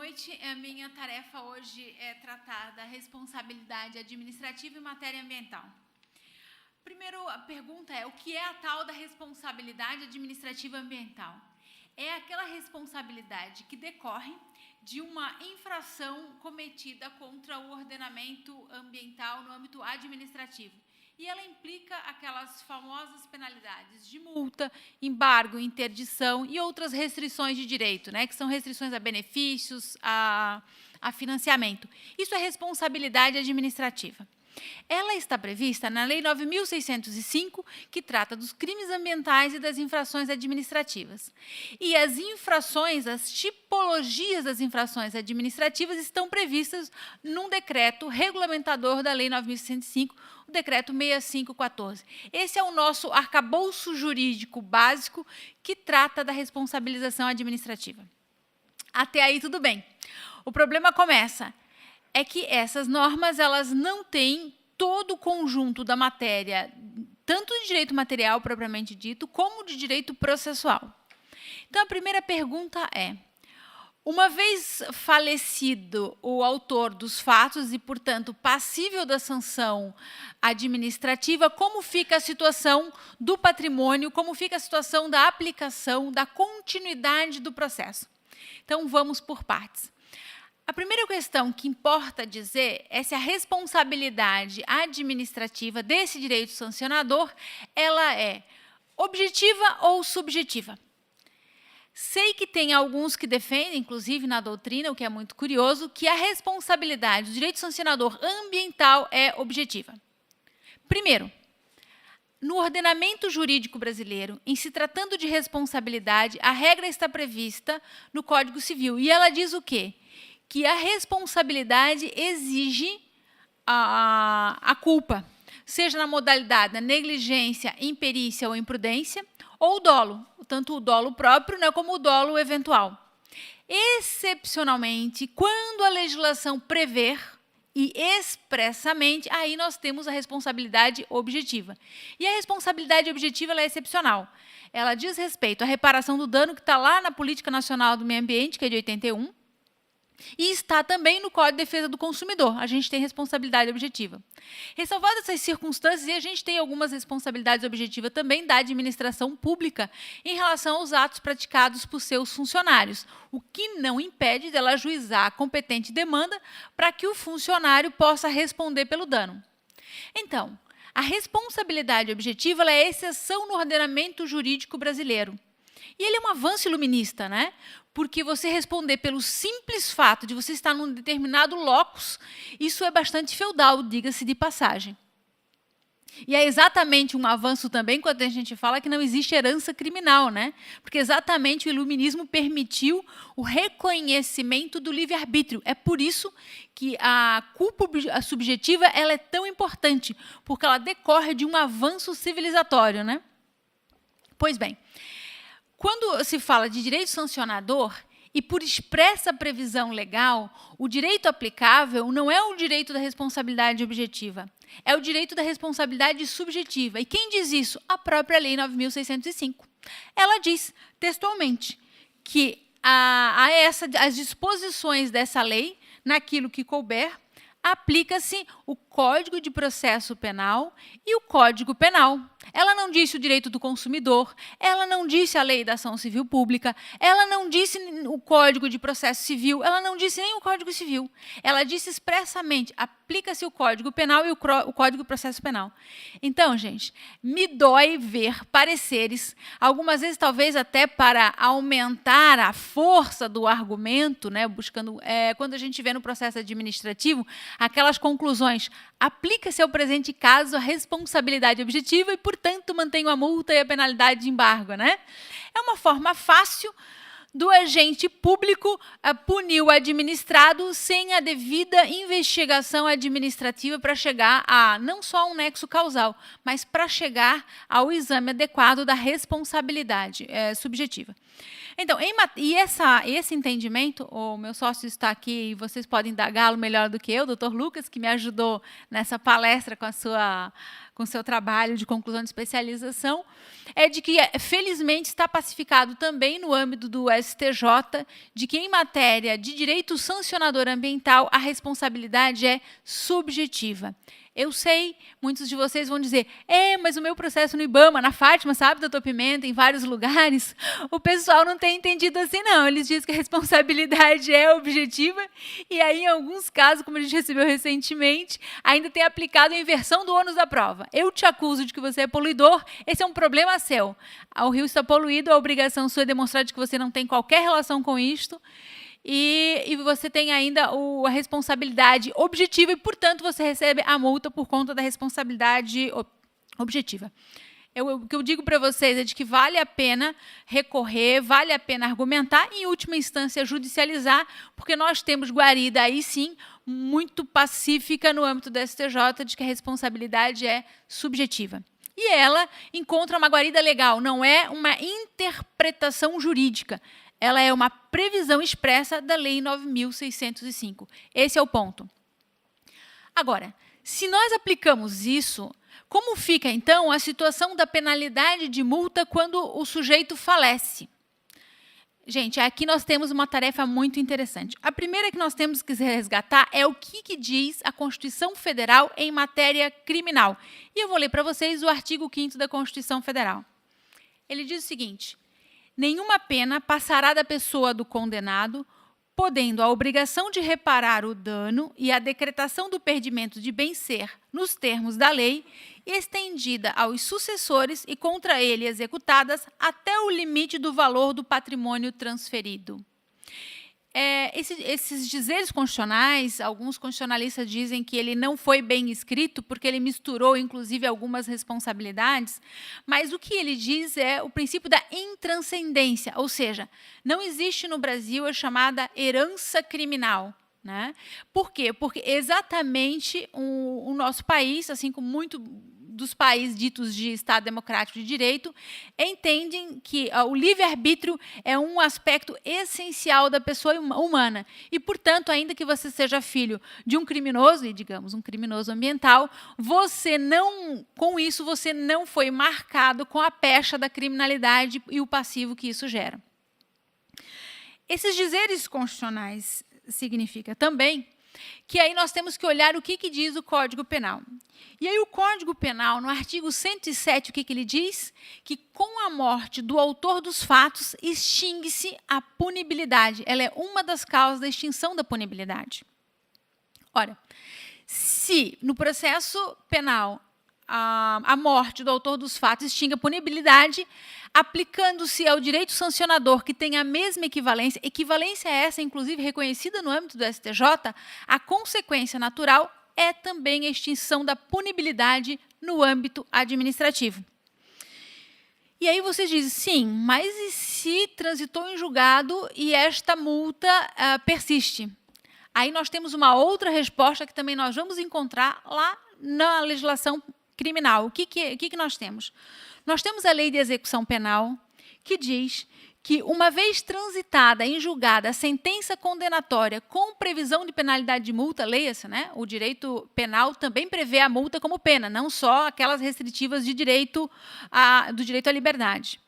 noite. A minha tarefa hoje é tratar da responsabilidade administrativa em matéria ambiental. Primeiro, a pergunta é: o que é a tal da responsabilidade administrativa ambiental? É aquela responsabilidade que decorre de uma infração cometida contra o ordenamento ambiental no âmbito administrativo. E ela implica aquelas famosas penalidades de multa, embargo, interdição e outras restrições de direito, né, que são restrições a benefícios, a financiamento. Isso é responsabilidade administrativa. Ela está prevista na Lei 9.605, que trata dos crimes ambientais e das infrações administrativas. E as infrações, as tipologias das infrações administrativas estão previstas num decreto regulamentador da Lei 9.605, o decreto 6514. Esse é o nosso arcabouço jurídico básico que trata da responsabilização administrativa. Até aí tudo bem. O problema começa é que essas normas elas não têm todo o conjunto da matéria, tanto de direito material propriamente dito, como de direito processual. Então, a primeira pergunta é: uma vez falecido o autor dos fatos e, portanto, passível da sanção administrativa, como fica a situação do patrimônio, como fica a situação da aplicação, da continuidade do processo? Então, vamos por partes. A primeira questão que importa dizer é se a responsabilidade administrativa desse direito sancionador ela é objetiva ou subjetiva. Sei que tem alguns que defendem, inclusive na doutrina, o que é muito curioso, que a responsabilidade do direito sancionador ambiental é objetiva. Primeiro, no ordenamento jurídico brasileiro, em se tratando de responsabilidade, a regra está prevista no Código Civil. E ela diz o quê? Que a responsabilidade exige a culpa, seja na modalidade da negligência, imperícia ou imprudência, ou o dolo, tanto o dolo próprio, né, como o dolo eventual. Excepcionalmente, quando a legislação prever e expressamente, aí nós temos a responsabilidade objetiva. E a responsabilidade objetiva ela é excepcional. Ela diz respeito à reparação do dano que está lá na Política Nacional do Meio Ambiente, que é de 81, e está também no Código de Defesa do Consumidor. A gente tem responsabilidade objetiva. Ressalvadas essas circunstâncias, a gente tem algumas responsabilidades objetivas também da administração pública em relação aos atos praticados por seus funcionários, o que não impede dela ajuizar a competente demanda para que o funcionário possa responder pelo dano. Então, a responsabilidade objetiva ela é exceção no ordenamento jurídico brasileiro. E ele é um avanço iluminista, né? Porque você responder pelo simples fato de você estar num determinado locus, isso é bastante feudal, diga-se de passagem. E é exatamente um avanço também quando a gente fala que não existe herança criminal, né? Porque exatamente o iluminismo permitiu o reconhecimento do livre-arbítrio. É por isso que a culpa subjetiva ela é tão importante, porque ela decorre de um avanço civilizatório, né? Pois bem, quando se fala de direito sancionador, e por expressa previsão legal, o direito aplicável não é o direito da responsabilidade objetiva, é o direito da responsabilidade subjetiva. E quem diz isso? A própria Lei 9.605. Ela diz textualmente que as disposições dessa lei, naquilo que couber, aplica-se o Código de Processo Penal e o Código Penal. Ela não disse o direito do consumidor, ela não disse a Lei da Ação Civil Pública, ela não disse o Código de Processo Civil, ela não disse nem o Código Civil. Ela disse expressamente, aplica-se o Código Penal e o Código de Processo Penal. Então, gente, me dói ver pareceres, algumas vezes talvez até para aumentar a força do argumento, né, buscando, quando a gente vê no processo administrativo, aquelas conclusões: aplica-se ao presente caso a responsabilidade objetiva e, portanto, mantém a multa e a penalidade de embargo, né? É uma forma fácil do agente público punir o administrado sem a devida investigação administrativa para chegar a não só um nexo causal, mas para chegar ao exame adequado da responsabilidade subjetiva. Então, esse entendimento, o meu sócio está aqui e vocês podem indagá-lo melhor do que eu, o Dr. Lucas, que me ajudou nessa palestra com com seu trabalho de conclusão de especialização, é de que, felizmente, está pacificado também no âmbito do STJ, de que, em matéria de direito sancionador ambiental, a responsabilidade é subjetiva. Eu sei, muitos de vocês vão dizer, mas o meu processo no IBAMA, na Fátima, sabe, doutor Pimenta, em vários lugares, o pessoal não tem entendido assim, não. Eles dizem que a responsabilidade é objetiva e aí, em alguns casos, como a gente recebeu recentemente, ainda tem aplicado a inversão do ônus da prova. Eu te acuso de que você é poluidor, esse é um problema seu. O rio está poluído, a obrigação sua é demonstrar de que você não tem qualquer relação com isto, e você tem ainda a responsabilidade objetiva e, portanto, você recebe a multa por conta da responsabilidade objetiva. O que eu digo para vocês é de que vale a pena recorrer, vale a pena argumentar e, em última instância, judicializar, porque nós temos guarida aí sim, muito pacífica no âmbito da STJ, de que a responsabilidade é subjetiva. E ela encontra uma guarida legal, não é uma interpretação jurídica. Ela é uma previsão expressa da Lei 9.605. Esse é o ponto. Agora, se nós aplicamos isso, como fica, então, a situação da penalidade de multa quando o sujeito falece? Gente, aqui nós temos uma tarefa muito interessante. A primeira que nós temos que resgatar é o que diz a Constituição Federal em matéria criminal. E eu vou ler para vocês o artigo 5º da Constituição Federal. Ele diz o seguinte: nenhuma pena passará da pessoa do condenado, podendo a obrigação de reparar o dano e a decretação do perdimento de bem-ser nos termos da lei, estendida aos sucessores e contra ele executadas até o limite do valor do patrimônio transferido. Esses dizeres constitucionais, alguns constitucionalistas dizem que ele não foi bem escrito, porque ele misturou, inclusive, algumas responsabilidades, mas o que ele diz é o princípio da intranscendência, ou seja, não existe no Brasil a chamada herança criminal. Né? Por quê? Porque exatamente o nosso país, assim como muito dos países ditos de Estado Democrático de Direito, entendem que o livre-arbítrio é um aspecto essencial da pessoa humana. E, portanto, ainda que você seja filho de um criminoso, e digamos, um criminoso ambiental, com isso, você não foi marcado com a pecha da criminalidade e o passivo que isso gera. Esses dizeres constitucionais significa também que aí nós temos que olhar o que diz o Código Penal. E aí o Código Penal, no artigo 107, o que ele diz? Que com a morte do autor dos fatos, extingue-se a punibilidade. Ela é uma das causas da extinção da punibilidade. Ora, se no processo penal a morte do autor dos fatos extingue a punibilidade, aplicando-se ao direito sancionador, que tem a mesma equivalência essa, inclusive, reconhecida no âmbito do STJ, a consequência natural é também a extinção da punibilidade no âmbito administrativo. E aí vocês dizem, sim, mas e se transitou em julgado e esta multa persiste? Aí nós temos uma outra resposta que também nós vamos encontrar lá na legislação criminal. O que nós temos? Nós temos a Lei de Execução Penal, que diz que, uma vez transitada em julgada a sentença condenatória com previsão de penalidade de multa, leia-se, né? O direito penal também prevê a multa como pena, não só aquelas restritivas de do direito à liberdade.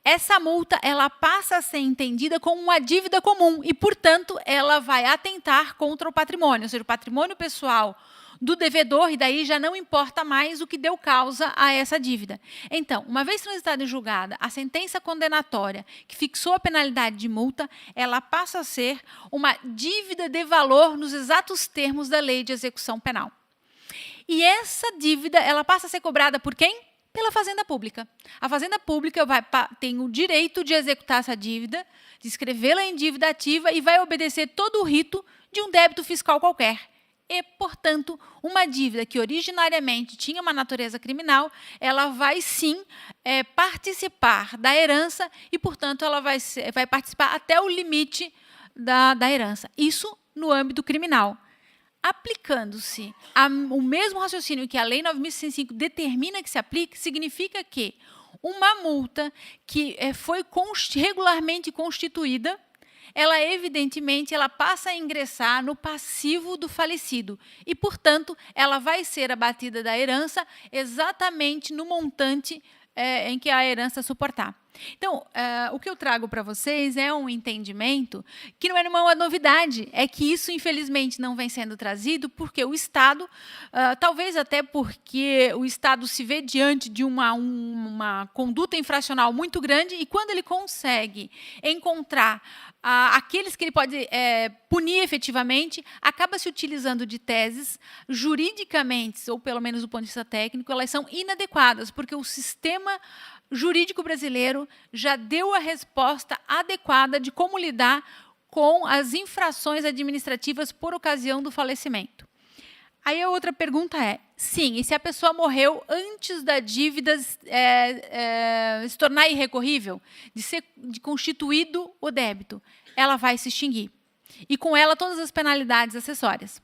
Essa multa ela passa a ser entendida como uma dívida comum e, portanto, ela vai atentar contra o patrimônio, ou seja, o patrimônio pessoal do devedor, e daí já não importa mais o que deu causa a essa dívida. Então, uma vez transitada em julgada a sentença condenatória que fixou a penalidade de multa, ela passa a ser uma dívida de valor nos exatos termos da Lei de Execução Penal. E essa dívida ela passa a ser cobrada por quem? Pela Fazenda Pública. A Fazenda Pública tem o direito de executar essa dívida, de escrevê-la em dívida ativa e vai obedecer todo o rito de um débito fiscal qualquer. E, portanto, uma dívida que originariamente tinha uma natureza criminal, ela vai sim participar da herança e, portanto, ela vai participar até o limite da herança. Isso no âmbito criminal. Aplicando-se o mesmo raciocínio que a Lei 9.605 determina que se aplique, significa que uma multa que foi regularmente constituída, ela evidentemente ela passa a ingressar no passivo do falecido e, portanto, ela vai ser abatida da herança exatamente no montante em que a herança suportar. Então, o que eu trago para vocês é um entendimento que não é uma novidade, é que isso, infelizmente, não vem sendo trazido porque o Estado, talvez até porque o Estado se vê diante de uma conduta infracional muito grande e quando ele consegue encontrar aqueles que ele pode punir efetivamente, acaba se utilizando de teses juridicamente, ou pelo menos do ponto de vista técnico, elas são inadequadas, porque o sistema jurídico brasileiro já deu a resposta adequada de como lidar com as infrações administrativas por ocasião do falecimento. Aí a outra pergunta é, sim, e se a pessoa morreu antes da dívida se tornar irrecorrível, de ser constituído o débito, ela vai se extinguir. E com ela todas as penalidades acessórias.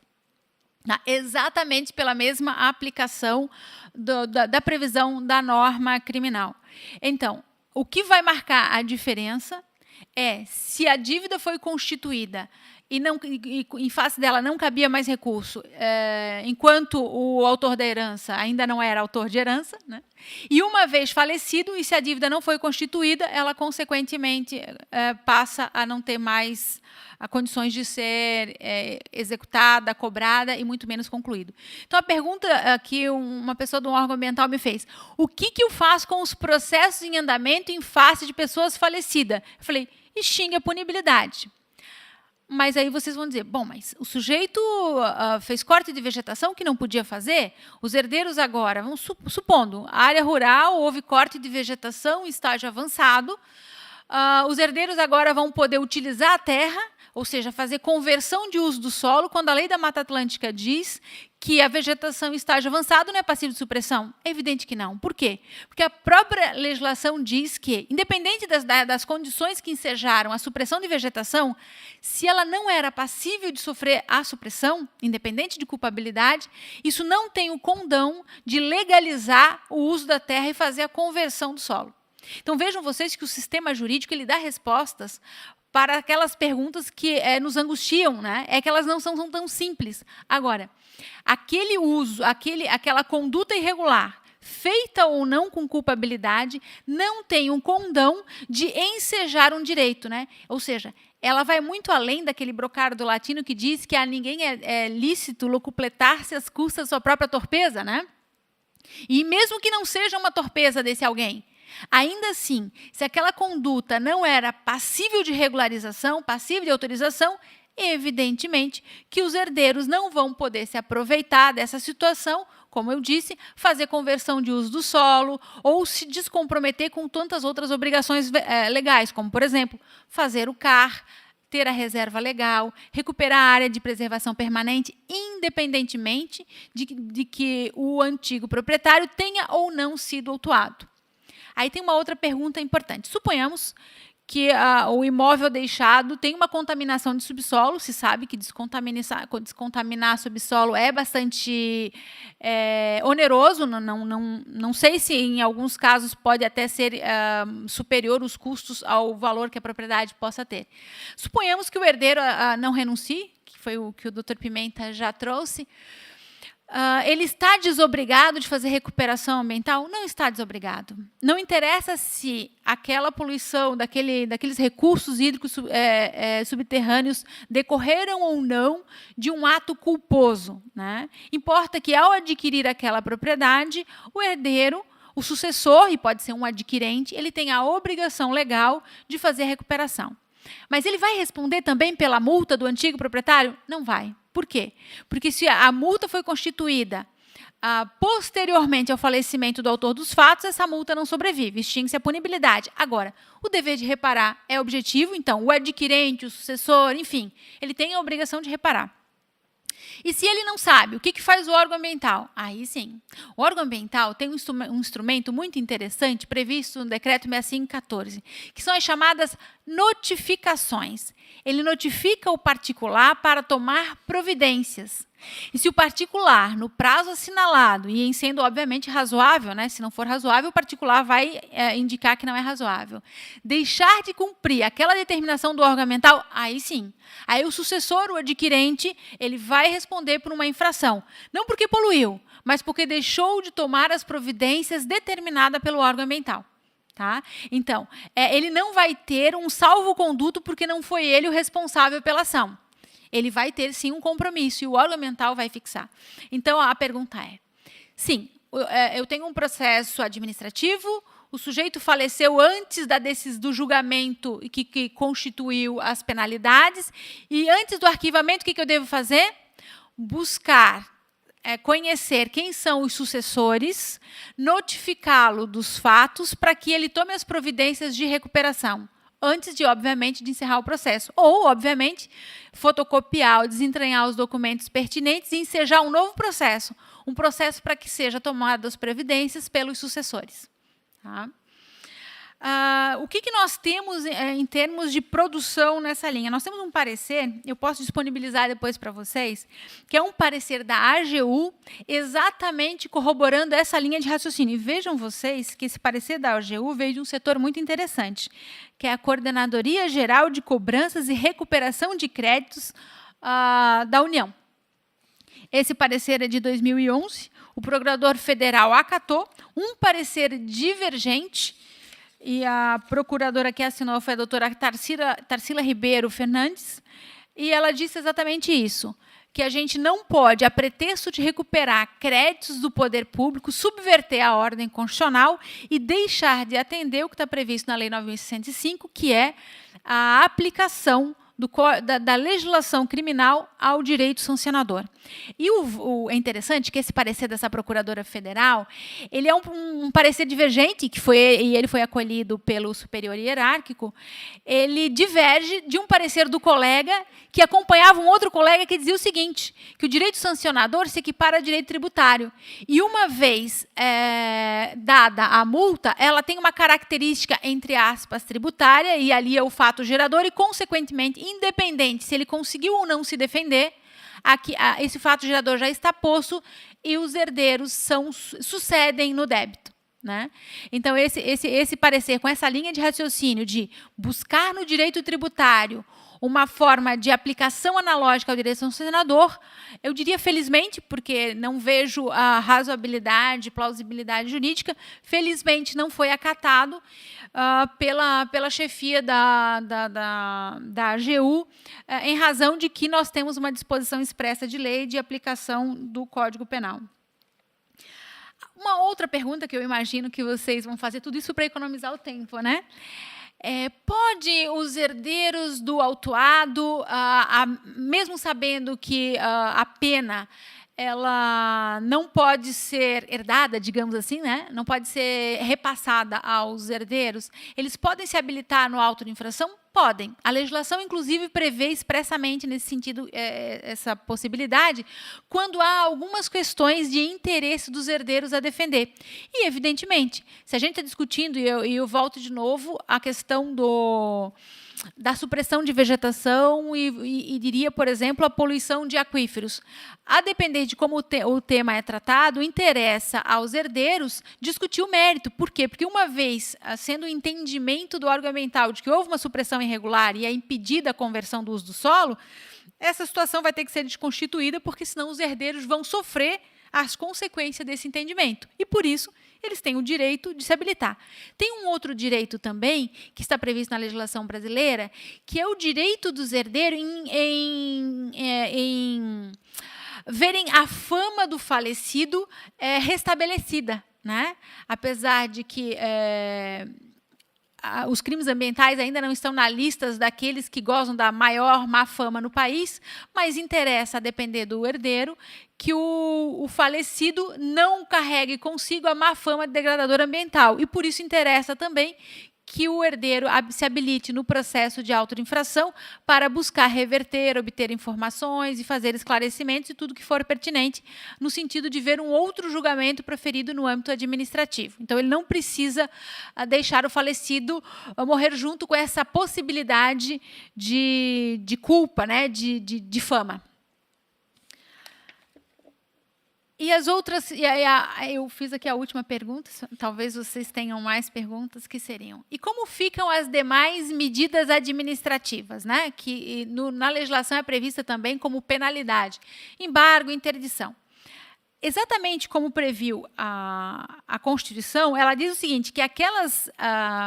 Exatamente pela mesma aplicação da previsão da norma criminal. Então, o que vai marcar a diferença é se a dívida foi constituída e em face dela não cabia mais recurso, enquanto o autor da herança ainda não era autor de herança, né? E uma vez falecido, e se a dívida não foi constituída, ela consequentemente passa a não ter mais condições de ser executada, cobrada e muito menos concluído. Então, a pergunta que uma pessoa do órgão ambiental me fez, o que eu faço com os processos em andamento em face de pessoas falecidas? Eu falei, extingue a punibilidade. Mas aí vocês vão dizer, bom, mas o sujeito fez corte de vegetação que não podia fazer? Os herdeiros agora, vamos supondo, a área rural, houve corte de vegetação em estágio avançado, os herdeiros agora vão poder utilizar a terra, ou seja, fazer conversão de uso do solo, quando a lei da Mata Atlântica diz que a vegetação em estágio avançado não é passiva de supressão? É evidente que não. Por quê? Porque a própria legislação diz que, independente das condições que ensejaram a supressão de vegetação, se ela não era passível de sofrer a supressão, independente de culpabilidade, isso não tem o condão de legalizar o uso da terra e fazer a conversão do solo. Então, vejam vocês que o sistema jurídico ele dá respostas para aquelas perguntas que nos angustiam, né? É que elas não são tão simples. Agora, aquele uso, aquela conduta irregular, feita ou não com culpabilidade, não tem um condão de ensejar um direito, né? Ou seja, ela vai muito além daquele brocardo latino que diz que a ninguém é lícito locupletar-se às custas da sua própria torpeza, né? E mesmo que não seja uma torpeza desse alguém, ainda assim, se aquela conduta não era passível de regularização, passível de autorização, evidentemente que os herdeiros não vão poder se aproveitar dessa situação, como eu disse, fazer conversão de uso do solo ou se descomprometer com tantas outras obrigações legais, como, por exemplo, fazer o CAR, ter a reserva legal, recuperar a área de preservação permanente, independentemente de que o antigo proprietário tenha ou não sido autuado. Aí tem uma outra pergunta importante. Suponhamos que o imóvel deixado tem uma contaminação de subsolo, se sabe que descontaminar subsolo é bastante oneroso, não sei se em alguns casos pode até ser superior os custos ao valor que a propriedade possa ter. Suponhamos que o herdeiro não renuncie, que foi o que o Dr. Pimenta já trouxe. Ele está desobrigado de fazer recuperação ambiental? Não está desobrigado. Não interessa se aquela poluição daqueles recursos hídricos subterrâneos decorreram ou não de um ato culposo, né? Importa que, ao adquirir aquela propriedade, o herdeiro, o sucessor, e pode ser um adquirente, ele tem a obrigação legal de fazer a recuperação. Mas ele vai responder também pela multa do antigo proprietário? Não vai. Por quê? Porque se a multa foi constituída posteriormente ao falecimento do autor dos fatos, essa multa não sobrevive, extingue-se a punibilidade. Agora, o dever de reparar é objetivo, então o adquirente, o sucessor, enfim, ele tem a obrigação de reparar. E se ele não sabe, o que faz o órgão ambiental? Aí sim. O órgão ambiental tem um instrumento muito interessante previsto no Decreto 6514, que são as chamadas notificações. Ele notifica o particular para tomar providências. E se o particular, no prazo assinalado, e em sendo obviamente razoável, né, se não for razoável, o particular vai indicar que não é razoável, deixar de cumprir aquela determinação do órgão ambiental, aí sim. Aí o sucessor, o adquirente, ele vai responder por uma infração. Não porque poluiu, mas porque deixou de tomar as providências determinadas pelo órgão ambiental. Tá? Então, ele não vai ter um salvo-conduto porque não foi ele o responsável pela ação. Ele vai ter, sim, um compromisso e o órgão ambiental vai fixar. Então, a pergunta é, sim, eu tenho um processo administrativo, o sujeito faleceu antes do julgamento que constituiu as penalidades e antes do arquivamento, o que eu devo fazer? Buscar conhecer quem são os sucessores, notificá-lo dos fatos para que ele tome as providências de recuperação, antes de, obviamente, de encerrar o processo. Ou, obviamente, fotocopiar ou desentranhar os documentos pertinentes e ensejar um novo processo, um processo para que seja tomada as providências pelos sucessores. Tá? O que nós temos em termos de produção nessa linha? Nós temos um parecer, eu posso disponibilizar depois para vocês, que é um parecer da AGU, exatamente corroborando essa linha de raciocínio. E vejam vocês que esse parecer da AGU veio de um setor muito interessante, que é a Coordenadoria Geral de Cobranças e Recuperação de Créditos da União. Esse parecer é de 2011, o procurador federal acatou um parecer divergente, e a procuradora que assinou foi a doutora Tarsila Ribeiro Fernandes, e ela disse exatamente isso, que a gente não pode, a pretexto de recuperar créditos do poder público, subverter a ordem constitucional e deixar de atender o que está previsto na Lei 9.605, que é a aplicação da legislação criminal ao direito sancionador. E é interessante que esse parecer dessa procuradora federal, ele é um parecer divergente, e ele foi acolhido pelo superior hierárquico, ele diverge de um parecer do colega que acompanhava um outro colega que dizia o seguinte, que o direito sancionador se equipara a direito tributário. E uma vez dada a multa, ela tem uma característica, entre aspas, tributária, e ali é o fato gerador, e, consequentemente, independente se ele conseguiu ou não se defender, esse fato gerador já está posto e os herdeiros sucedem no débito. Né? Então, esse parecer com essa linha de raciocínio de buscar no direito tributário uma forma de aplicação analógica ao direito sancionador, eu diria felizmente, porque não vejo a razoabilidade, plausibilidade jurídica, felizmente não foi acatado pela chefia da AGU, em razão de que nós temos uma disposição expressa de lei de aplicação do Código Penal. Uma outra pergunta que eu imagino que vocês vão fazer, tudo isso para economizar o tempo, né? Pode os herdeiros do autuado, mesmo sabendo que a pena ela não pode ser herdada, digamos assim, né? Não pode ser repassada aos herdeiros, eles podem se habilitar no auto de infração? Podem. A legislação, inclusive, prevê expressamente nesse sentido essa possibilidade quando há algumas questões de interesse dos herdeiros a defender. E, evidentemente, se a gente está discutindo, e eu volto de novo, a questão da supressão de vegetação e diria, por exemplo, a poluição de aquíferos. A depender de como o tema é tratado, interessa aos herdeiros discutir o mérito. Por quê? Porque uma vez sendo o entendimento do órgão ambiental de que houve uma supressão irregular e é impedida a conversão do uso do solo, essa situação vai ter que ser desconstituída, porque senão os herdeiros vão sofrer as consequências desse entendimento. E, por isso, eles têm o direito de se habilitar. Tem um outro direito também, que está previsto na legislação brasileira, que é o direito dos herdeiros em verem a fama do falecido restabelecida, né? Apesar de que os crimes ambientais ainda não estão na lista daqueles que gozam da maior má fama no país, mas interessa, a depender do herdeiro, que o falecido não carregue consigo a má fama de degradador ambiental. E por isso interessa também que o herdeiro se habilite no processo de auto de infração para buscar reverter, obter informações e fazer esclarecimentos e tudo que for pertinente, no sentido de ver um outro julgamento proferido no âmbito administrativo. Então, ele não precisa deixar o falecido morrer junto com essa possibilidade de culpa, né, de fama. E as outras, eu fiz aqui a última pergunta, talvez vocês tenham mais perguntas, que seriam: e como ficam as demais medidas administrativas, né? Que na legislação é prevista também como penalidade, embargo, interdição. Exatamente como previu a Constituição, ela diz o seguinte, que aquelas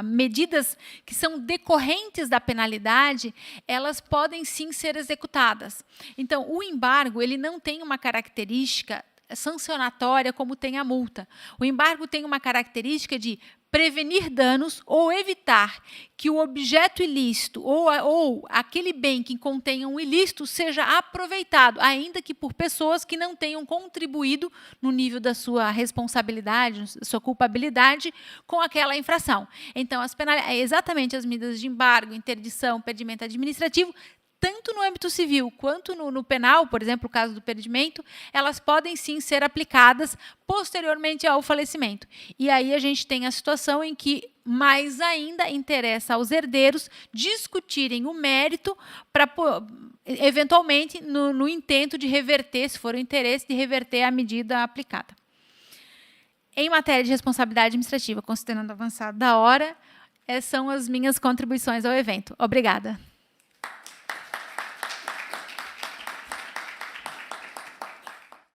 medidas que são decorrentes da penalidade, elas podem sim ser executadas. Então, o embargo, ele não tem uma característica sancionatória como tem a multa. O embargo tem uma característica de prevenir danos ou evitar que o objeto ilícito ou aquele bem que contenha um ilícito seja aproveitado, ainda que por pessoas que não tenham contribuído no nível da sua responsabilidade, sua culpabilidade com aquela infração. Então, exatamente as medidas de embargo, interdição, perdimento administrativo, tanto no âmbito civil quanto no penal, por exemplo, o caso do perdimento, elas podem sim ser aplicadas posteriormente ao falecimento. E aí a gente tem a situação em que mais ainda interessa aos herdeiros discutirem o mérito para, eventualmente, no intento de reverter, se for o interesse, de reverter a medida aplicada. Em matéria de responsabilidade administrativa, considerando avançado da hora, essas são as minhas contribuições ao evento. Obrigada.